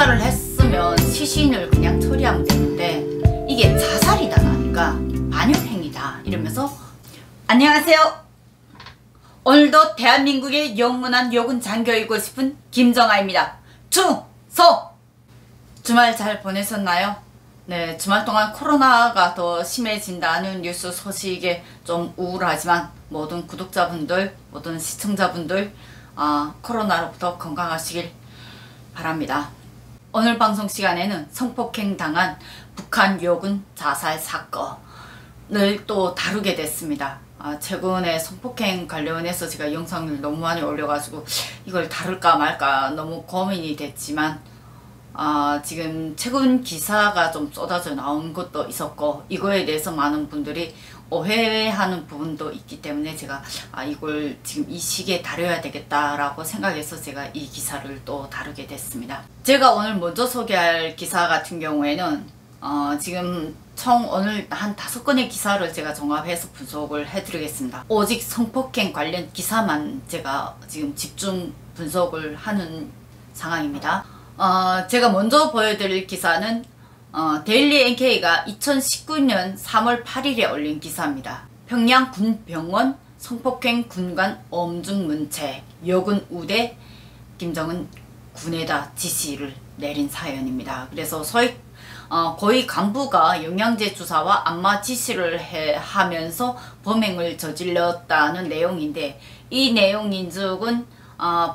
자살을 했으면 시신을 그냥 처리하면 되는데 이게 자살이다 나니까 반역행위다 이러면서. 안녕하세요. 오늘도 대한민국의 영원한 욕은 잠겨있고 싶은 김정아입니다. 충성! 주말 잘 보내셨나요? 네, 주말 동안 코로나가 더 심해진다는 뉴스 소식에 좀 우울하지만 모든 구독자분들, 모든 시청자분들 코로나로부터 건강하시길 바랍니다. 오늘 방송 시간에는 성폭행 당한 북한 요군 자살 사건을 또 다루게 됐습니다. 최근에 성폭행 관련해서 제가 영상을 너무 많이 올려가지고 이걸 다룰까 말까 너무 고민이 됐지만 지금 최근 기사가 좀 쏟아져 나온 것도 있었고 이거에 대해서 많은 분들이 오해하는 부분도 있기 때문에 제가 이걸 지금 이 시기에 다뤄야 되겠다라고 생각해서 제가 이 기사를 또 다루게 됐습니다. 제가 오늘 먼저 소개할 기사 같은 경우에는 지금 총 오늘 한 5건의 기사를 제가 종합해서 분석을 해드리겠습니다. 오직 성폭행 관련 기사만 제가 지금 집중 분석을 하는 상황입니다. 제가 먼저 보여드릴 기사는 데일리 NK가 2019년 3월 8일에 올린 기사입니다. 평양 군병원 성폭행 군관 엄중 문체 요군 우대 김정은 군에다 지시를 내린 사연입니다. 그래서 고위 간부가 영양제 주사와 안마 지시를 하면서 범행을 저질렀다는 내용인데 이 내용인즉은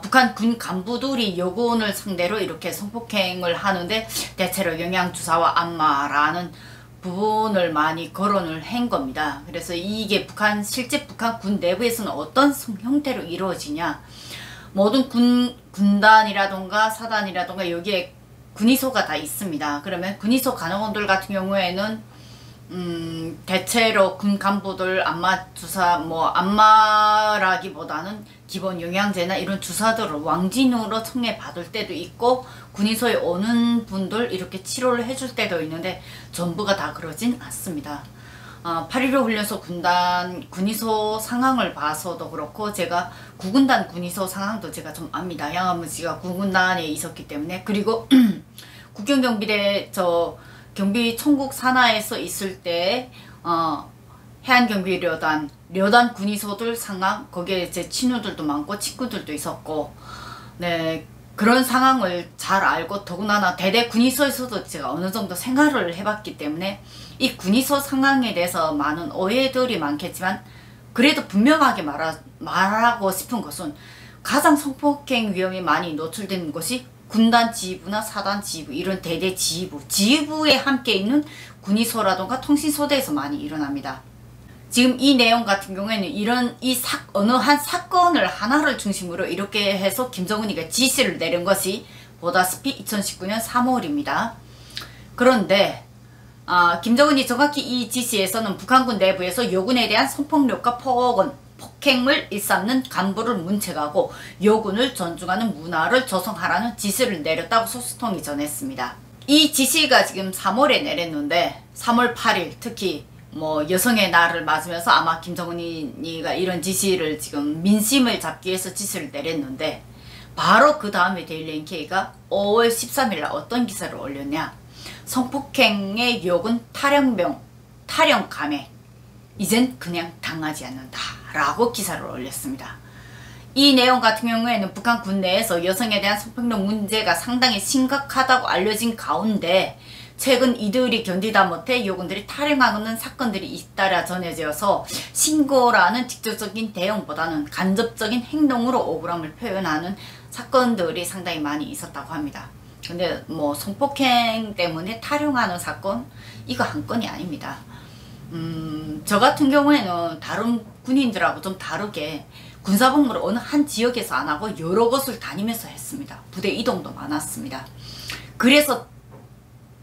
북한 군 간부들이 요군을 상대로 이렇게 성폭행을 하는데 대체로 영양주사와 안마라는 부분을 많이 거론을 한 겁니다. 그래서 이게 실제 북한 군 내부에서는 어떤 형태로 이루어지냐, 모든 군단이라던가 사단이라던가 여기에 군의소가 다 있습니다. 그러면 군의소 간호원들 같은 경우에는 대체로 군 간부들 안마주사 안마라기보다는 기본 영양제나 이런 주사들을 왕진으로 청해 받을 때도 있고 군의소에 오는 분들 이렇게 치료를 해줄 때도 있는데 전부가 다 그러진 않습니다. 8.15 훈련소 군의소 상황을 봐서도 그렇고 제가 9군단 군의소 상황도 제가 좀 압니다. 양아버지가 9군단에 있었기 때문에. 그리고 국경경비대 경비 총국 산하에서 있을 때 해안경비旅단 군의소들 상황, 거기에 제 친구들도 많고 친구들도 있었고, 네, 그런 상황을 잘 알고 더군다나 대대 군의소에서도 제가 어느 정도 생활을 해봤기 때문에 이 군의소 상황에 대해서 많은 오해들이 많겠지만 그래도 분명하게 말하고 싶은 것은 가장 성폭행 위험이 많이 노출되는 것이 군단 지휘부나 사단 지휘부, 이런 대대 지휘부에 함께 있는 군의소라던가 통신소대에서 많이 일어납니다. 지금 이 내용 같은 경우에는 어느 한 사건을 하나를 중심으로 이렇게 해서 김정은이가 지시를 내린 것이 보다시피 2019년 3월입니다. 그런데 김정은이 정확히 이 지시에서는 북한군 내부에서 요군에 대한 성폭력과 폭행을 일삼는 간부를 문책하고 요군을 존중하는 문화를 조성하라는 지시를 내렸다고 소식통이 전했습니다. 이 지시가 지금 3월에 내렸는데 3월 8일 특히 여성의 날을 맞으면서 아마 김정은이가 이런 지시를 지금 민심을 잡기 위해서 지시를 내렸는데 바로 그 다음에 데일리 NK가 5월 13일날 어떤 기사를 올렸냐, 성폭행의 욕은 탈영 감액, 이젠 그냥 당하지 않는다 라고 기사를 올렸습니다. 이 내용 같은 경우에는 북한 군내에서 여성에 대한 성폭력 문제가 상당히 심각하다고 알려진 가운데 최근 이들이 견디다 못해 요군들이 탈영하는 사건들이 잇따라 전해져서 신고라는 직접적인 대응보다는 간접적인 행동으로 억울함을 표현하는 사건들이 상당히 많이 있었다고 합니다. 근데 성폭행 때문에 탈영하는 사건, 이거 한 건이 아닙니다. 저 같은 경우에는 다른 군인들하고 좀 다르게 군사복무를 어느 한 지역에서 안 하고 여러 곳을 다니면서 했습니다. 부대 이동도 많았습니다. 그래서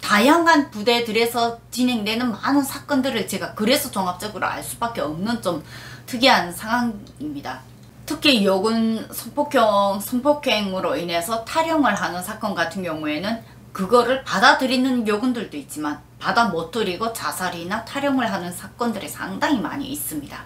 다양한 부대들에서 진행되는 많은 사건들을 제가 그래서 종합적으로 알 수밖에 없는 좀 특이한 상황입니다. 특히 요군 성폭행으로 인해서 탈영을 하는 사건 같은 경우에는 그거를 받아들이는 요군들도 있지만 받아 못 들이고 자살이나 탈영을 하는 사건들이 상당히 많이 있습니다.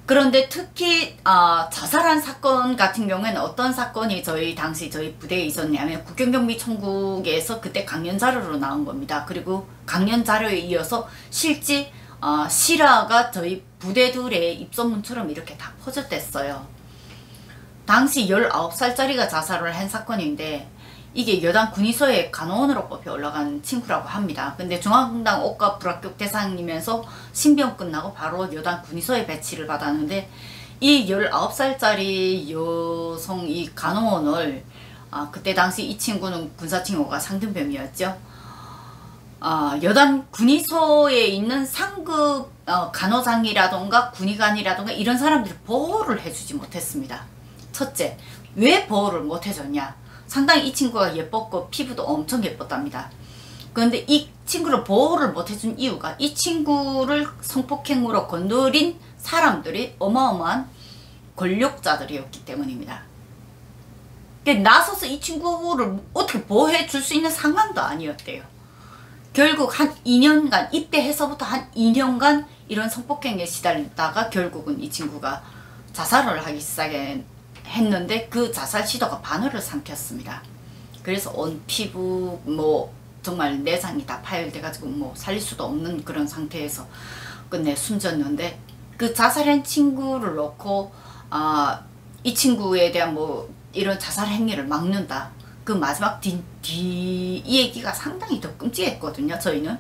그런데 특히 자살한 사건 같은 경우에는 어떤 사건이 당시 저희 부대에 있었냐면 국경경비청국에서 그때 강연 자료로 나온 겁니다. 그리고 강연 자료에 이어서 실제 실화가 저희 부대들의 입소문처럼 이렇게 다 퍼졌댔어요. 당시 19살짜리가 자살을 한 사건인데 이게 여당 군의소에 간호원으로 뽑혀 올라간 친구라고 합니다. 근데 중앙당 옥과 불합격 대상이면서 신병 끝나고 바로 여당 군의소에 배치를 받았는데 이 19살짜리 여성 이 간호원을 그때 당시 이 친구는 군사친구가 상등병이었죠. 여단 군의소에 있는 상급 간호장이라던가 군의관이라던가 이런 사람들이 보호를 해주지 못했습니다. 첫째, 왜 보호를 못해줬냐? 상당히 이 친구가 예뻤고 피부도 엄청 예뻤답니다. 그런데 이 친구를 보호를 못해준 이유가 이 친구를 성폭행으로 건드린 사람들이 어마어마한 권력자들이었기 때문입니다. 나서서 이 친구를 어떻게 보호해 줄 수 있는 상황도 아니었대요. 결국 한 2년간 입대해서부터 한 2년간 이런 성폭행에 시달리다가 결국은 이 친구가 자살을 하기 시작했는데 그 자살 시도가 바늘을 삼켰습니다. 그래서 온 피부 정말 내장이 다 파열돼 가지고 살릴 수도 없는 그런 상태에서 끝내 숨졌는데 그 자살한 친구를 놓고 이 친구에 대한 이런 자살 행위를 막는다. 그 마지막 이 얘기가 상당히 더 끔찍했거든요. 저희는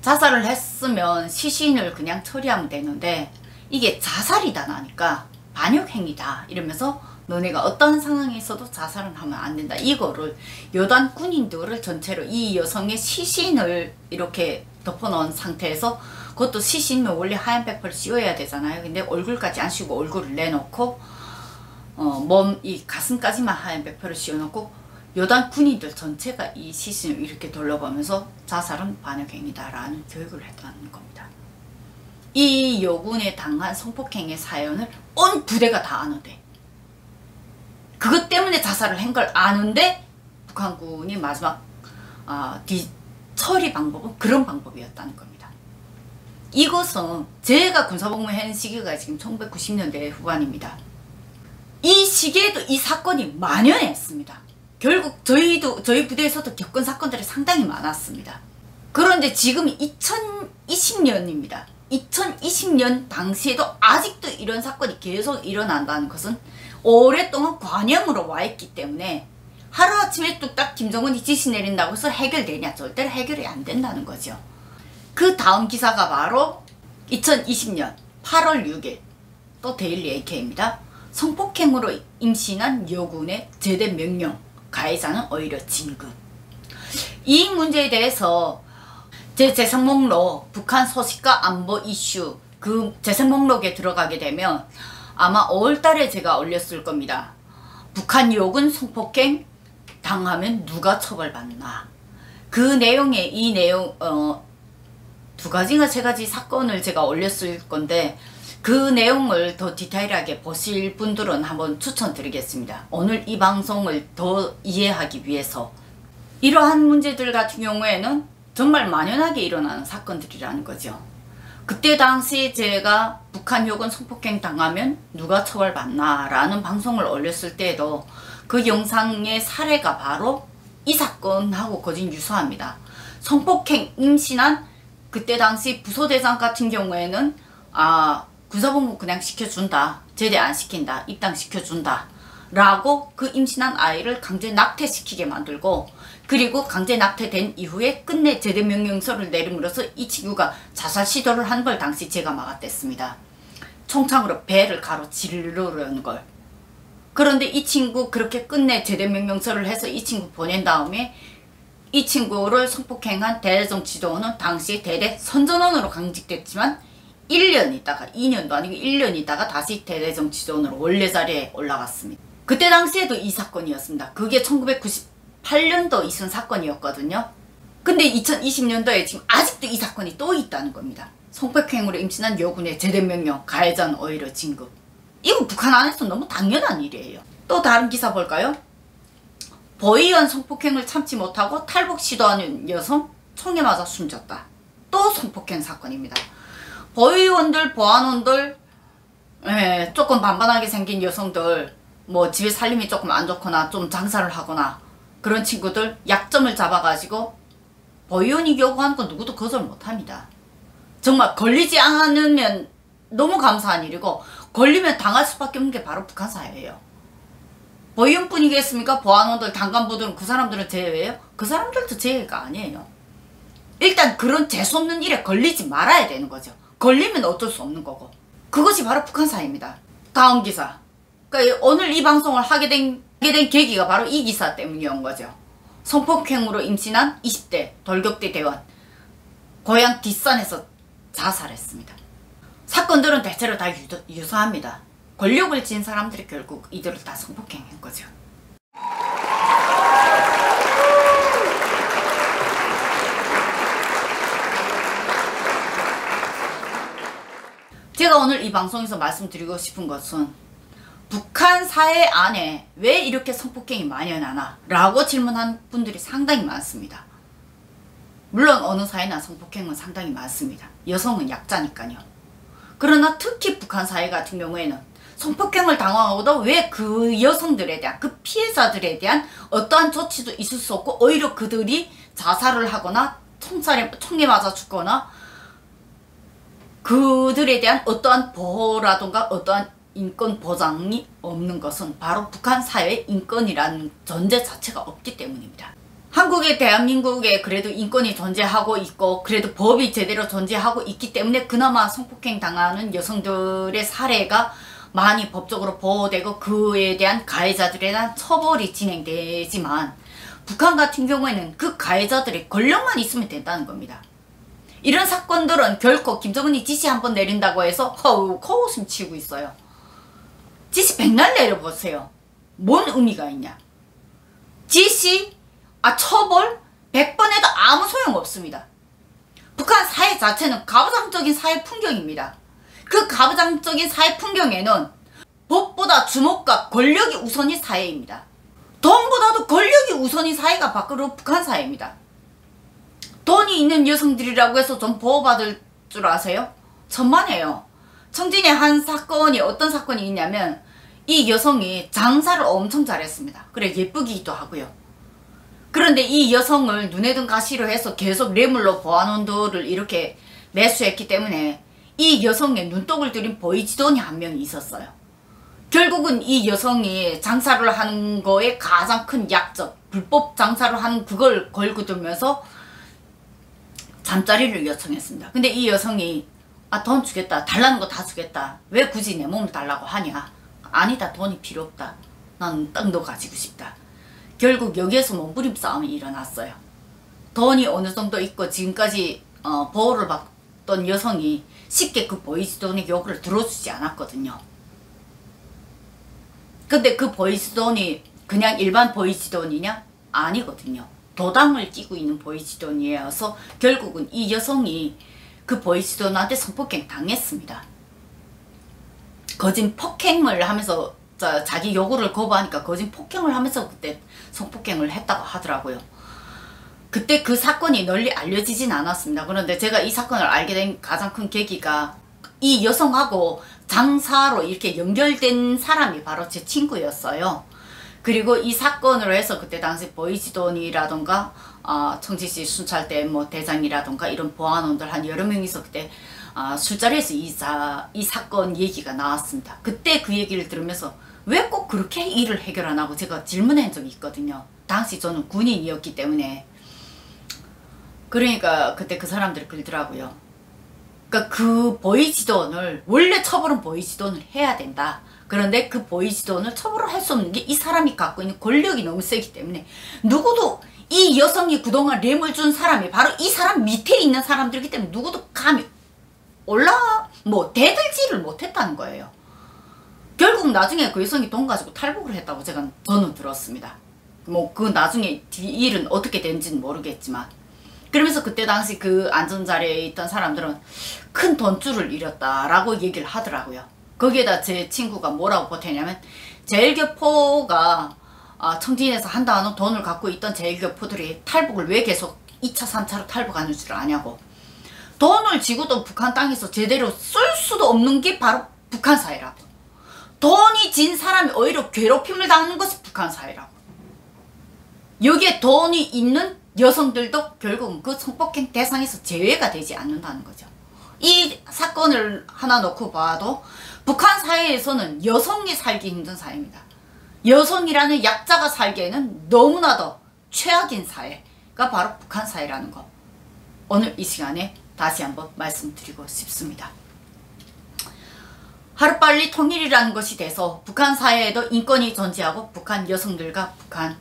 자살을 했으면 시신을 그냥 처리하면 되는데 이게 자살이다 나니까 반역행위다 이러면서 너네가 어떤 상황에 있어도 자살은 하면 안 된다. 이거를 여단 군인들을 전체로 이 여성의 시신을 이렇게 덮어놓은 상태에서 그것도 시신은 원래 하얀 백퍼를 씌워야 되잖아요. 근데 얼굴까지 안 씌우고 얼굴을 내놓고 이 가슴까지만 하얀 백퍼를 씌워놓고 여단 군인들 전체가 이 시신을 이렇게 돌려보면서 자살은 반역행위다라는 교육을 했다는 겁니다. 이 여군에 당한 성폭행의 사연을 온 부대가 다 아는데 그것 때문에 자살을 한 걸 아는데 북한군이 마지막 처리 방법은 그런 방법이었다는 겁니다. 이것은 제가 군사복무한 시기가 지금 1990년대 후반입니다. 이 시기에도 이 사건이 만연했습니다. 결국 저희 부대에서도 겪은 사건들이 상당히 많았습니다. 그런데 지금 2020년입니다. 2020년 당시에도 아직도 이런 사건이 계속 일어난다는 것은 오랫동안 관영으로 와 있기 때문에 하루아침에 뚝딱 김정은이 지시 내린다고 해서 해결되냐? 절대로 해결이 안 된다는 거죠. 그 다음 기사가 바로 2020년 8월 6일 또 데일리 AK입니다. 성폭행으로 임신한 여군의 제대 명령, 가해자는 오히려 진급. 이 문제에 대해서 제 재생 목록 북한 소식과 안보 이슈 그 재생 목록에 들어가게 되면 아마 5월달에 제가 올렸을 겁니다. 북한 여군 성폭행 당하면 누가 처벌받나. 그 내용에 이 내용 두 가지가 세 가지 사건을 제가 올렸을 건데 그 내용을 더 디테일하게 보실 분들은 한번 추천드리겠습니다. 오늘 이 방송을 더 이해하기 위해서 이러한 문제들 같은 경우에는 정말 만연하게 일어나는 사건들이라는 거죠. 그때 당시 제가 북한 여군 성폭행 당하면 누가 처벌받나 라는 방송을 올렸을 때에도 그 영상의 사례가 바로 이 사건하고 거진 유사합니다. 성폭행 임신한 그때 당시 부소대장 같은 경우에는 군사복무 그냥 시켜준다. 제대 안 시킨다. 입당시켜준다. 라고 그 임신한 아이를 강제 낙태시키게 만들고 그리고 강제 낙태된 이후에 끝내 제대명령서를 내림으로써 이 친구가 자살 시도를 한 걸 당시 제가 막아댔습니다. 총창으로 배를 가로지르려는 걸. 그런데 이 친구 그렇게 끝내 제대명령서를 해서 이 친구 보낸 다음에 이 친구를 성폭행한 대대정치도원은 당시 대대 선전원으로 강직됐지만 1년 있다가 2년도 아니고 1년 있다가 다시 대대정치도원으로 원래 자리에 올라갔습니다. 그때 당시에도 이 사건이었습니다. 그게 1998년도 있은 사건이었거든요. 근데 2020년도에 지금 아직도 이 사건이 또 있다는 겁니다. 성폭행으로 임신한 여군의 제대명령, 가해자는 오히려 진급. 이건 북한 안에서 너무 당연한 일이에요. 또 다른 기사 볼까요? 보이원 성폭행을 참지 못하고 탈북 시도하는 여성 총에 맞아 숨졌다. 또 성폭행 사건입니다. 보위원들, 보안원들, 예, 조금 반반하게 생긴 여성들, 뭐 집에 살림이 조금 안 좋거나 좀 장사를 하거나 그런 친구들 약점을 잡아가지고 보위원이 요구하는 건 누구도 거절 못합니다. 정말 걸리지 않으면 너무 감사한 일이고 걸리면 당할 수밖에 없는 게 바로 북한 사회예요. 보위원뿐이겠습니까? 보안원들, 당간부들은 그 사람들은 제외예요? 그 사람들도 제외가 아니에요. 일단 그런 재수없는 일에 걸리지 말아야 되는 거죠. 걸리면 어쩔 수 없는 거고. 그것이 바로 북한 사회입니다. 다음 기사. 그러니까 오늘 이 방송을 하게 된 계기가 바로 이 기사 때문이었던 거죠. 성폭행으로 임신한 20대 돌격대 대원. 고향 뒷산에서 자살했습니다. 사건들은 대체로 다 유사합니다. 권력을 쥔 사람들이 결국 이들을 다 성폭행한 거죠. 제가 오늘 이 방송에서 말씀드리고 싶은 것은 북한 사회 안에 왜 이렇게 성폭행이 만연하나 라고 질문한 분들이 상당히 많습니다. 물론 어느 사회나 성폭행은 상당히 많습니다. 여성은 약자니까요. 그러나 특히 북한 사회 같은 경우에는 성폭행을 당하고도 왜 그 여성들에 대한, 그 피해자들에 대한 어떠한 조치도 있을 수 없고 오히려 그들이 자살을 하거나 총에 맞아 죽거나 그들에 대한 어떠한 보호라든가 어떠한 인권 보장이 없는 것은 바로 북한 사회의 인권이라는 존재 자체가 없기 때문입니다. 한국에, 대한민국에 그래도 인권이 존재하고 있고 그래도 법이 제대로 존재하고 있기 때문에 그나마 성폭행 당하는 여성들의 사례가 많이 법적으로 보호되고 그에 대한 가해자들에 대한 처벌이 진행되지만 북한 같은 경우에는 그 가해자들이 권력만 있으면 된다는 겁니다. 이런 사건들은 결코 김정은이 지시 한번 내린다고 해서 코웃음 치고 있어요. 지시 백날 내려보세요. 뭔 의미가 있냐. 지시, 처벌 100번 해도 아무 소용없습니다. 북한 사회 자체는 가부장적인 사회 풍경입니다. 그 가부장적인 사회 풍경에는 법보다 주목과 권력이 우선인 사회입니다. 돈보다도 권력이 우선인 사회가 바로 북한 사회입니다. 돈이 있는 여성들이라고 해서 좀 보호받을 줄 아세요? 천만에요. 청진의 한 사건이 어떤 사건이 있냐면 이 여성이 장사를 엄청 잘했습니다. 그래 예쁘기도 하고요. 그런데 이 여성을 눈에 든 가시로 해서 계속 뇌물로 보안원들을 이렇게 매수했기 때문에 이 여성의 눈독을 들인 보이지돈이 한 명이 있었어요. 결국은 이 여성이 장사를 하는 거에 가장 큰 약점, 불법 장사를 하는 그걸 걸고 들면서 잠자리를 요청했습니다. 근데 이 여성이 돈 주겠다. 달라는 거 다 주겠다. 왜 굳이 내 몸을 달라고 하냐. 아니다. 돈이 필요 없다. 난 딱 너 가지고 싶다. 결국 여기에서 몸부림 싸움이 일어났어요. 돈이 어느 정도 있고 지금까지 보호를 받던 여성이 쉽게 그 보이지돈의 요구를 들어주지 않았거든요. 근데 그 보이지돈이 그냥 일반 보이지돈이냐? 아니거든요. 도당을 끼고 있는 보이지돈이어서 결국은 이 여성이 그 보이지돈한테 성폭행 당했습니다. 거짓 폭행을 하면서 자기 요구를 거부하니까 거짓 폭행을 하면서 그때 성폭행을 했다고 하더라고요. 그때 그 사건이 널리 알려지진 않았습니다. 그런데 제가 이 사건을 알게 된 가장 큰 계기가 이 여성하고 장사로 이렇게 연결된 사람이 바로 제 친구였어요. 그리고 이 사건으로 해서 그때 당시 보이지돈이라던가 청지시 순찰대 뭐 대장이라던가 이런 보안원들 한 여러 명이서 그때 술자리에서 이 사건 얘기가 나왔습니다. 그때 그 얘기를 들으면서 왜 꼭 그렇게 일을 해결 안 하고 제가 질문한 적이 있거든요. 당시 저는 군인이었기 때문에. 그러니까 그때 그 사람들이 그러더라고요. 그러니까 그 보이지돈을 원래 처벌은 보이지돈을 해야 된다. 그런데 그 보이지돈을 처벌을 할 수 없는 게 이 사람이 갖고 있는 권력이 너무 세기 때문에 누구도 이 여성이 그동안 뇌물 준 사람이 바로 이 사람 밑에 있는 사람들이기 때문에 누구도 감히 대들지를 못했다는 거예요. 결국 나중에 그 여성이 돈 가지고 탈북을 했다고 저는 들었습니다. 그 나중에 일은 어떻게 된지는 모르겠지만 그러면서 그때 당시 그 안전자리에 있던 사람들은 큰 돈줄을 잃었다라고 얘기를 하더라고요. 거기에다 제 친구가 뭐라고 보태냐면 제일교포가 청진에서 한다는 돈을 갖고 있던 제일교포들이 탈북을 왜 계속 2차 3차로 탈북하는 줄 아냐고. 돈을 지고도 북한 땅에서 제대로 쓸 수도 없는 게 바로 북한 사회라고. 돈이 진 사람이 오히려 괴롭힘을 당하는 것이 북한 사회라고. 여기에 돈이 있는 여성들도 결국은 그 성폭행 대상에서 제외가 되지 않는다는 거죠. 이 사건을 하나 놓고 봐도 북한 사회에서는 여성이 살기 힘든 사회입니다. 여성이라는 약자가 살기에는 너무나도 최악인 사회가 바로 북한 사회라는 거, 오늘 이 시간에 다시 한번 말씀드리고 싶습니다. 하루빨리 통일이라는 것이 돼서 북한 사회에도 인권이 존재하고 북한 여성들과 북한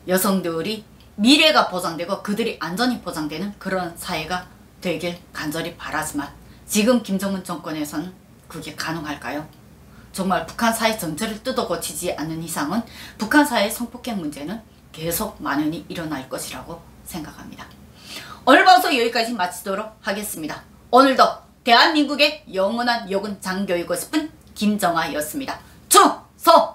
여성들이 미래가 보장되고 그들이 안전이 보장되는 그런 사회가 되길 간절히 바라지만 지금 김정은 정권에서는 그게 가능할까요? 정말 북한 사회 전체를 뜯어 고치지 않는 이상은 북한 사회의 성폭행 문제는 계속 만연히 일어날 것이라고 생각합니다. 오늘 방송 여기까지 마치도록 하겠습니다. 오늘도 대한민국의 영원한 역은 장교이고 싶은 김정아였습니다. 충성!